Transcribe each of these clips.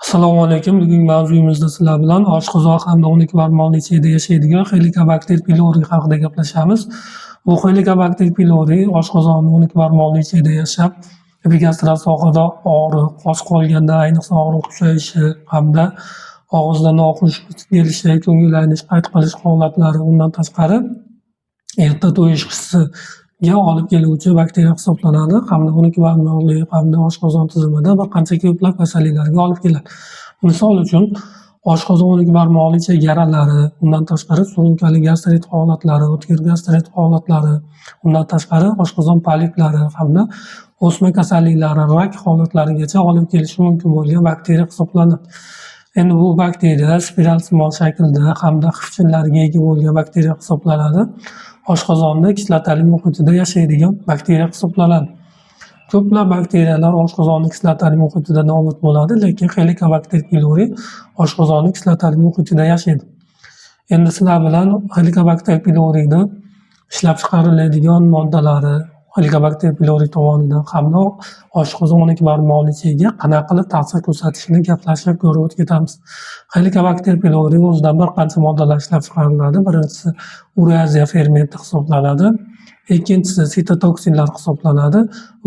Assalomu alaykum. Bugungi mavzuyimizda sizlar bilan oshqozoq hamda 12 barmoqli ichida yashaydigan Helicobacter pylori haqida gaplashamiz. Bu Helicobacter pylori oshqozonning 12 barmoqli ichida yashab, epigastral sohada og'riq, och qolganda ayniqsa og'riq kuchayishi hamda og'izda noxush his kelishi, ko'ngillanish, qayt qilish holatlari, undan tashqari erta to'yish hissiga olib keluvchi bakteriya hisoblanadi hamda 12 barmoqli hamda oshqozon tizimida bir qancha ko'plab kasalliklarga olib keladi. Misol uchun oshqozon 12 barmoqli ichak yaralari, undan tashqari surunkali gastrit holatlari, o'tkir gastrit holatlari, undan tashqari oshqozon poliplari hamda o'sma kasalliklari, rak holatlarigacha olib kelishi mumkin bo'lgan bakteriya hisoblanadi. Endi bu bakteriya spiralsimon shaklda hamda xivchinlarga ega bo'lgan bakteriya hisoblanadi. Oshqozonda kislotali muhitida yashaydigan bakteriya hisoblanadi. Ko'plab bakteriyalar oshqozonning kislotali muhitida nobud bo'ladi, lekin Helicobacter pylori oshqozonning kislotali muhitida yashaydi. Endi sizlar bilan Helicobacter pylorining ishlab chiqariladigan moddalari Helicobacter pylori tomonidan hamda oshqozon 12 barmoqli ichagiga qanaqa qilib ta'sir ko'rsatishini gaplashib ko'rib o'tib ketamiz. Helicobacter pylori o'zidan bir qancha moddalar ishlab chiqariladi. Birinchisi ureaziya fermenti hisoblanadi. Ikkinchisi sitotoksinlar hisoblanadi.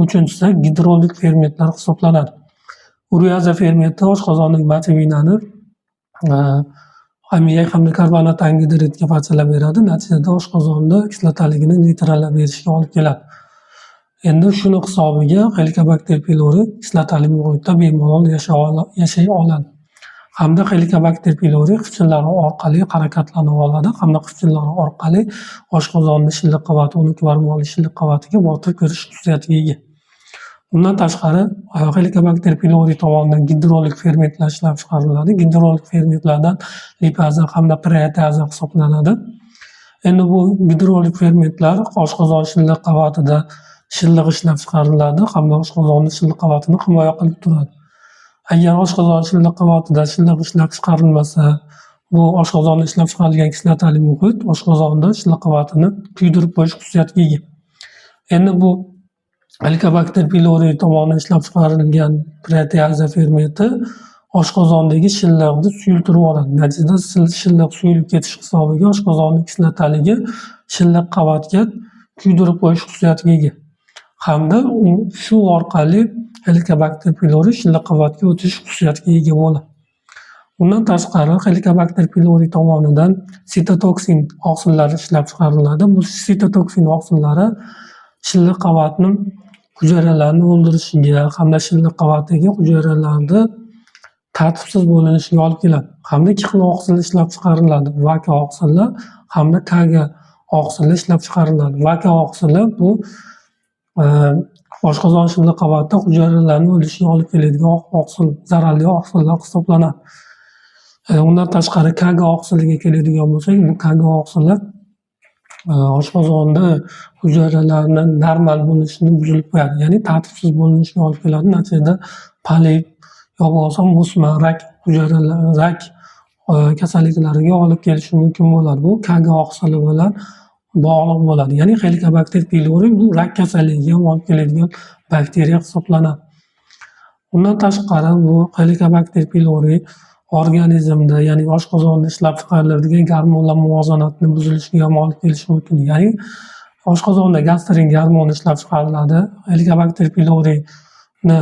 Uchinchisi gidrolik fermentlar hisoblanadi. Ureaziya fermenti oshqozonning motivinani ammoniak hamda karbonat angidridga parchalab beradi. Natijada oshqozonda kislotaligini neytrallab berishga olib keladi. Endi shuni hisobiga Helicobacter pylori kislotali muhitda bemalol yashay oladi. Hamda Helicobacter pylori xivchinlari orqali harakatlana oladi hamda xivchinlari orqali oshqozonni shilliq qavati, 12 barmoqli shilliq qavatiga botib kirish xususiyatiga ega. Undan tashqari Helicobacter pylori tomonidan gidrolik fermentlar ishlab chiqariladi. Gidrolik fermentlardan lipaza hamda proteaza hisoblanadi. Endi bu gidrolik fermentlar oshqozon shilliq qavatida shilliq ishlab chiqariladi hamda oshqozonni shilliq qavatini himoya qilib turadi. Agar oshqozon shilliq qavatida shilliq ishlab chiqarilmasa, bu oshqozonda ishlab chiqarilgan kislotali muhit oshqozonda shilliq qavatini kuydirib qo'yish xususiyatiga ega. Endi bu Helicobacter pylori tomonidan ishlab chiqarilgan proteaza fermenti oshqozondagi shilliqni suyultirib oladi. Natijada shilliq suyulib ketish hisobiga oshqozonning kislotaligi shilliq qavatga kuydirib qo'yish xususiyatiga ega. Hamda shu orqali Helicobacter pylori shilliq qavatga o'tish xususiyatiga ega bo'ladi. Undan tashqari Helicobacter pylori tomonidan sitotoksin oqsillari ishlab chiqariladi. Bu sitotoksin oqsillari shilliq qavatni hujayralarni o'ldirishiga hamda shilliq qavatdagi hujayralarni tartibsiz bo'linishiga olib keladi. Hamda ikki xil oqsil ishlab chiqariladi. Vaka oqsili hamda kaga oqsili ishlab chiqariladi. Vaka oqsili bu oshqozon shilliq qavatida hujayralarni o'lishiga olib keladigan oqsil, zararli oqsillar hisoblanadi. Undan tashqari kaga oqsiliga keladigan bo'lsak, bu kaga oqsili oshqozonda hujayralarni normal bo'lishini buzib qo'yadi, ya'ni tartibsiz bo'linishiga olib keladi. Natijada polip yo bo'lmasa o'sma, rak hujayralar, rak kasalliklariga olib kelishi mumkin bo'ladi. Bu kaga oqsili bilan bog'liq bo'ladi. Ya'ni Helicobacter pylori bu rak kasalligiga olib keladigan bakteriya hisoblanadi. Undan tashqari bu Helicobacter pylori organizmda, ya'ni oshqozonda ishlab chiqariladigan gormonlar muvozanatini buzilishiga ham olib kelishi mumkin. Ya'ni oshqozonda gastrin gormoni ishlab chiqariladi. Helicobacter pylorini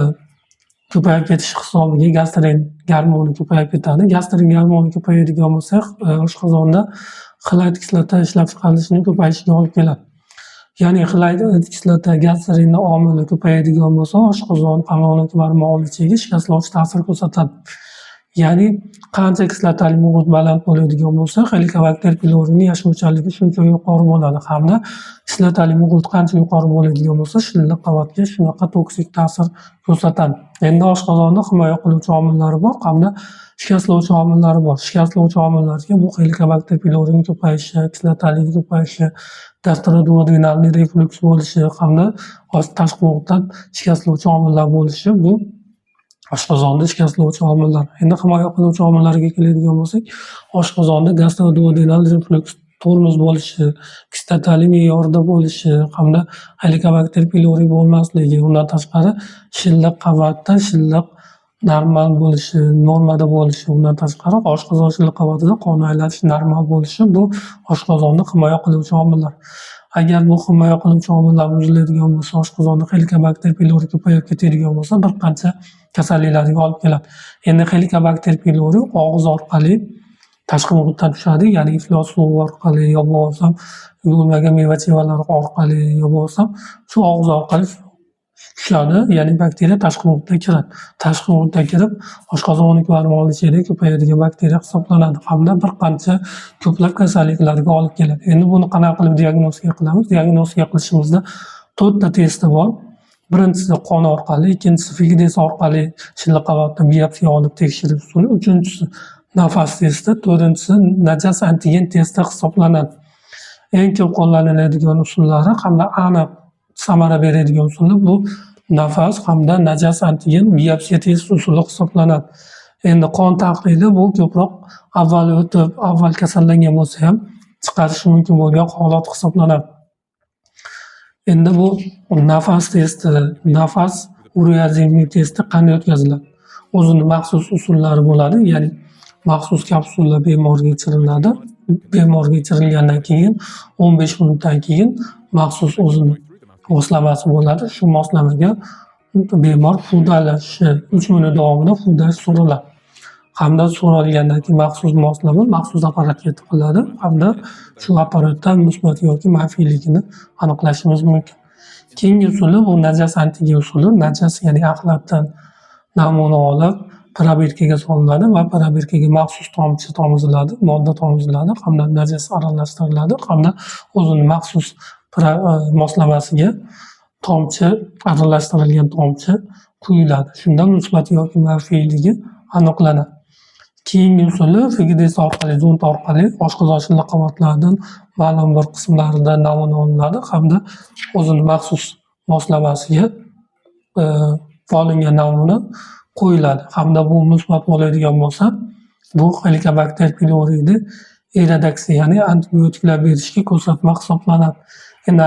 ko'payib ketish hisobiga gastrin gormoni ko'payib ketadi. Gastrin gormoni ko'payadigan bo'lsa, oshqozonda xlorid kislota ishlab chiqarilishining ko'payishiga olib keladi. Ya'ni xlorid kislota gastrinning omili ko'payadigan bo'lsa, oshqozon hamon barmoqli ichagiga shikastlovchi ta'sir ko'rsatadi. Ya'ni qancha kislotali muhit baland bo'ladigan bo'lsa, Helicobacter pylorining yashovchanligi shuncha yuqori bo'ladi hamda kislotali muhit qancha yuqori bo'ladigan bo'lsa, shilliq qavatga shunaqa toksik ta'sir ko'rsatadi. Endi oshqozonni himoya qiluvchi omillari bor hamda shikastlovchi omillari bor. Shikastlovchi omillarga bu Helicobacter pylorining ko'payishi, kislotaligi ko'payishi, gastroduodenalniy refluks bo'lishi hamda tashqi muhitdan shikastlovchi omillar bo'lishi bu oshqozonni shikastlovchi omillar. Endi himoya qiluvchi omillarga keladigan bo'lsak, oshqozonda gastroduodenal refluks tormoz bo'lishi, kislotali me'yorda bo'lishi hamda Helicobacter pylori bo'lmasligi, undan tashqari shilliq qavatda shilliq normal bo'lishi, normada bo'lishi, undan tashqari oshqozon shilliq qavatida qon aylanishi normal bo'lishi bu oshqozonni himoya qiluvchi omillar. Agar bu himoya qiluvchi omillar buziladigan bo'lsa, oshqozonda Helicobacter pylori ko'payib ketadigan bo'lsa, bir qancha kasalliklarga olib keladi. Endi Helicobacter pylori og'iz orqali tashqi muhitdan tushadi, ya'ni iflos suv orqali yo bo'lmasam yuvilmagan meva-chevalar orqali yo bo'lmasam shu og'iz orqali tushadi, ya'ni bakteriya tashqi muhitga kiradi. Tashqi muhitga kirib, oshqozon o'niklari ichida ko'payadigan bakteriya hisoblanadi hamda bir qancha ko'plab kasalliklarga olib keladi. Endi buni qanaqa qilib diagnostika qilamiz? Diagnostika qilishimizda 4 ta testi bor. Birinchisi qon orqali, ikkinchisi Figides orqali shilliq qavatdan biopsiya olib tekshirish usuli, uchinchisi nafas testi, to'rtinchisi najas antigen testi hisoblanadi. Eng ko'p qo'llaniladigan usullari hamda aniq samara beradigan usuli bu nafas hamda najas antigen biopsiya test usuli hisoblanadi. Endi qon tahlili bu ko'proq avval o'tib, avval kasallangan bo'lsa ham chiqarishi mumkin bo'lgan holat hisoblanadi. Endi bu nafas testi, nafas ureazemiya testi qanday o'tkaziladi? O'zini maxsus usullari bo'ladi, ya'ni maxsus kapsula bemorga ichiriladi. Bemorga ichirilgandan keyin 15 minutdan keyin maxsus o'zini moslamasi bo'ladi. Shu moslamaga bemor foydalanishi 3 minut davomida foydalash so'raladi. Hamda so'ralgandan keyin maxsus moslama maxsus apparatga tiqiladi hamda shu apparatdan musbat yoki manfiyligini aniqlashimiz mumkin. Keyingi usuli bu najas antigen usuli. Najas ya'ni axlatdan namuna olib probirkaga solinadi va probirkaga maxsus tomchi tomiziladi, modda tomiziladi hamda najas aralashtiriladi hamda o'zini maxsus moslamasiga tomchi, aralashtirilgan tomchi quyiladi. Shunda musbat yoki manfiyligi aniqlanadi. Keyingi usuli Figides orqali, zond orqali oshqozon shilliq qavatlaridan ma'lum bir qismlaridan namuna olinadi hamda o'zini maxsus moslamasiga olingan namuna qo'yiladi hamda bu musbat bo'ladigan bo'lsa, bu Helicobacter pylorini iridaksiya, ya'ni antibiotiklar berishga ko'rsatma hisoblanadi. Endi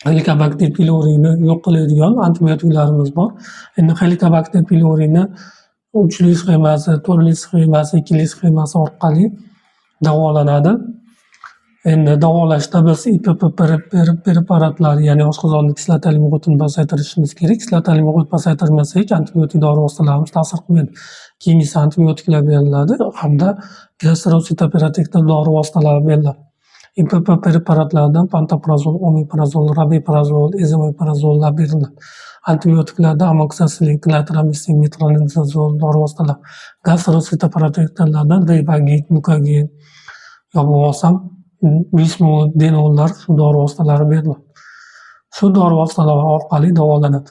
Helicobacter pylorini yo'q qiladigan antibiotiklarimiz bor. Endi Helicobacter pylorini 3li sxemasi, 4li sxemasi, 2li sxemasi orqali davolanadi. Endi davolashda biz IPP preparatlar, ya'ni oshqozonni kislotali muhitini pasaytirishimiz kerak. Kislotali muhit pasaytirmasak, antibiotik dori vositalarimiz ta'sir qilmaydi. Keyingisi antibiotiklar beriladi hamda gastrositoprotektor dori vositalari beriladi. IPP preparatlardan pantoprazol, omeprazol, rabeprazol, ezomeprazollar beriladi. Antibiotiklarda amoksisilin, klatromisin, metronidazol dori vositalar. Gastrositoprotektorlardan Revagit, Mucogen yo bo'lmasam Bismol, Denollar shu dori vositalari beriladi. Shu dori vositalari orqali davolanadi.